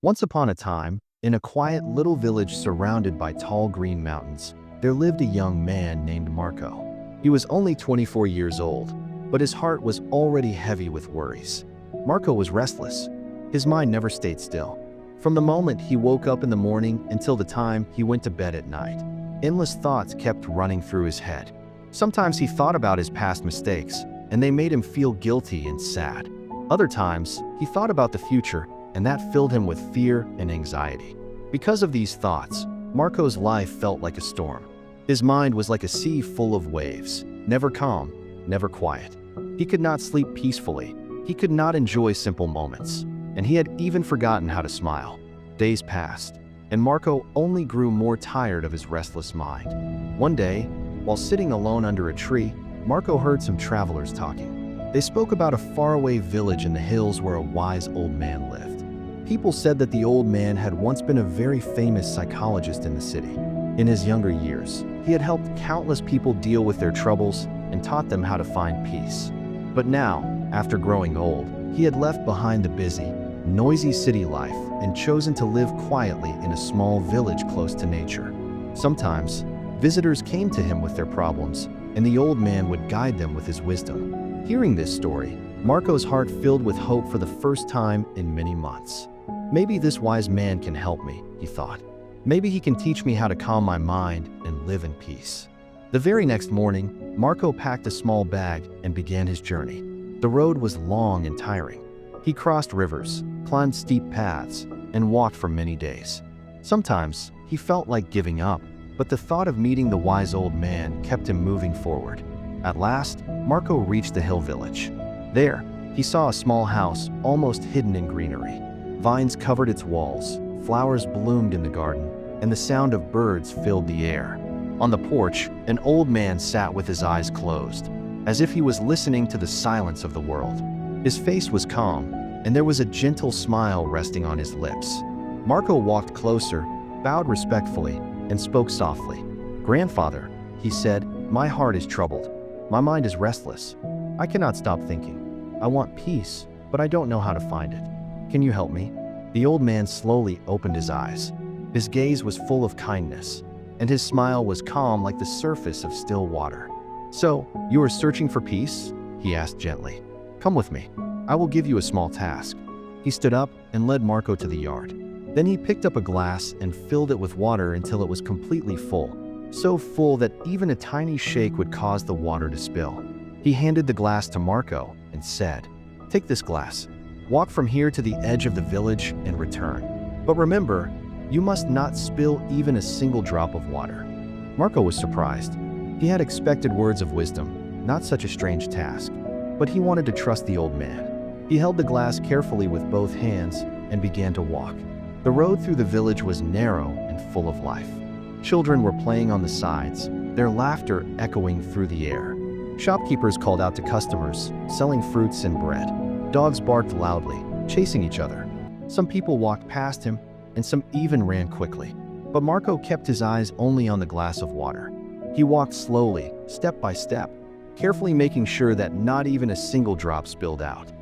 Once upon a time, in a quiet little village surrounded by tall green mountains, there lived a young man named Marco. He was only 24 years old, but his heart was already heavy with worries. Marco was restless. His mind never stayed still. From the moment he woke up in the morning until the time he went to bed at night, endless thoughts kept running through his head. Sometimes he thought about his past mistakes, and they made him feel guilty and sad. Other times, he thought about the future, and that filled him with fear and anxiety. Because of these thoughts, Marco's life felt like a storm. His mind was like a sea full of waves, never calm, never quiet. He could not sleep peacefully. He could not enjoy simple moments, and he had even forgotten how to smile. Days passed, and Marco only grew more tired of his restless mind. One day, while sitting alone under a tree, Marco heard some travelers talking. They spoke about a faraway village in the hills where a wise old man lived. People said that the old man had once been a very famous psychologist in the city. In his younger years, he had helped countless people deal with their troubles and taught them how to find peace. But now, after growing old, he had left behind the busy, noisy city life and chosen to live quietly in a small village close to nature. Sometimes, visitors came to him with their problems, and the old man would guide them with his wisdom. Hearing this story, Marco's heart filled with hope for the first time in many months. Maybe this wise man can help me, he thought. Maybe he can teach me how to calm my mind and live in peace. The very next morning, Marco packed a small bag and began his journey. The road was long and tiring. He crossed rivers, climbed steep paths, and walked for many days. Sometimes, he felt like giving up, but the thought of meeting the wise old man kept him moving forward. At last, Marco reached the hill village. There, he saw a small house almost hidden in greenery. Vines covered its walls, flowers bloomed in the garden, and the sound of birds filled the air. On the porch, an old man sat with his eyes closed, as if he was listening to the silence of the world. His face was calm, and there was a gentle smile resting on his lips. Marco walked closer, bowed respectfully, and spoke softly. "Grandfather," he said, "my heart is troubled. My mind is restless. I cannot stop thinking. I want peace, but I don't know how to find it. Can you help me?" The old man slowly opened his eyes. His gaze was full of kindness, and his smile was calm like the surface of still water. "So, you are searching for peace?" he asked gently. "Come with me. I will give you a small task." He stood up and led Marco to the yard. Then he picked up a glass and filled it with water until it was completely full. So full that even a tiny shake would cause the water to spill. He handed the glass to Marco and said, "Take this glass. Walk from here to the edge of the village and return. But remember, you must not spill even a single drop of water." Marco was surprised. He had expected words of wisdom, not such a strange task. But he wanted to trust the old man. He held the glass carefully with both hands and began to walk. The road through the village was narrow and full of life. Children were playing on the sides, their laughter echoing through the air. Shopkeepers called out to customers, selling fruits and bread. Dogs barked loudly, chasing each other. Some people walked past him, and some even ran quickly. But Marco kept his eyes only on the glass of water. He walked slowly, step by step, carefully making sure that not even a single drop spilled out.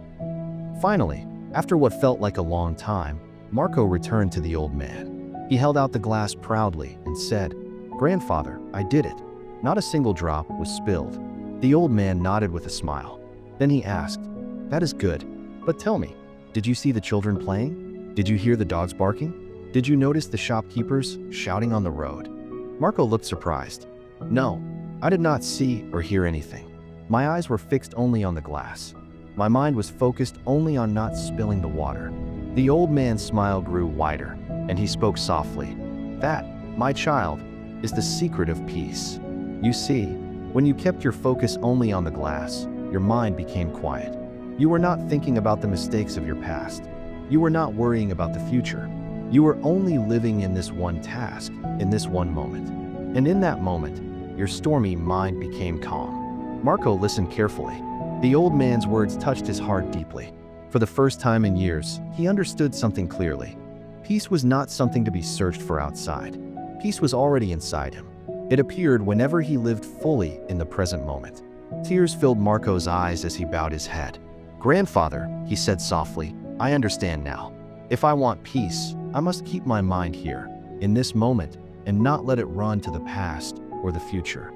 Finally, after what felt like a long time, Marco returned to the old man. He held out the glass proudly and said, "Grandfather, I did it. Not a single drop was spilled." The old man nodded with a smile. Then he asked, "That is good. But tell me, did you see the children playing? Did you hear the dogs barking? Did you notice the shopkeepers shouting on the road?" Marco looked surprised. "No, I did not see or hear anything. My eyes were fixed only on the glass. My mind was focused only on not spilling the water." The old man's smile grew wider, and he spoke softly. "That, my child, is the secret of peace. You see, when you kept your focus only on the glass, your mind became quiet. You were not thinking about the mistakes of your past. You were not worrying about the future. You were only living in this one task, in this one moment. And in that moment, your stormy mind became calm." Marco listened carefully. The old man's words touched his heart deeply. For the first time in years, he understood something clearly. Peace was not something to be searched for outside. Peace was already inside him. It appeared whenever he lived fully in the present moment. Tears filled Marco's eyes as he bowed his head. "Grandfather," he said softly, "I understand now. If I want peace, I must keep my mind here, in this moment, and not let it run to the past or the future.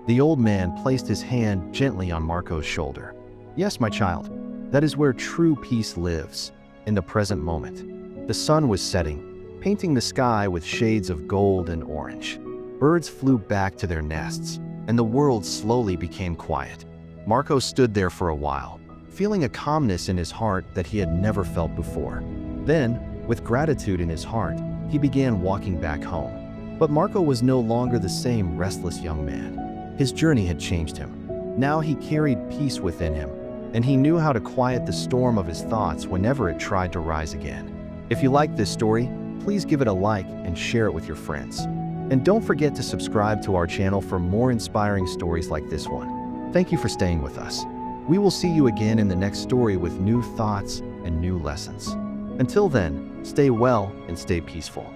The old man placed his hand gently on Marco's shoulder. Yes, my child, that is where true peace lives, in the present moment. The sun was setting, painting the sky with shades of gold and orange. Birds flew back to their nests, and the world slowly became quiet. Marco stood there for a while, feeling a calmness in his heart that he had never felt before. Then, with gratitude in his heart, he began walking back home. But Marco was no longer the same restless young man. His journey had changed him. Now he carried peace within him, and he knew how to quiet the storm of his thoughts whenever it tried to rise again. If you like this story, please give it a like and share it with your friends. And don't forget to subscribe to our channel for more inspiring stories like this one. Thank you for staying with us. We will see you again in the next story with new thoughts and new lessons. Until then, stay well and stay peaceful.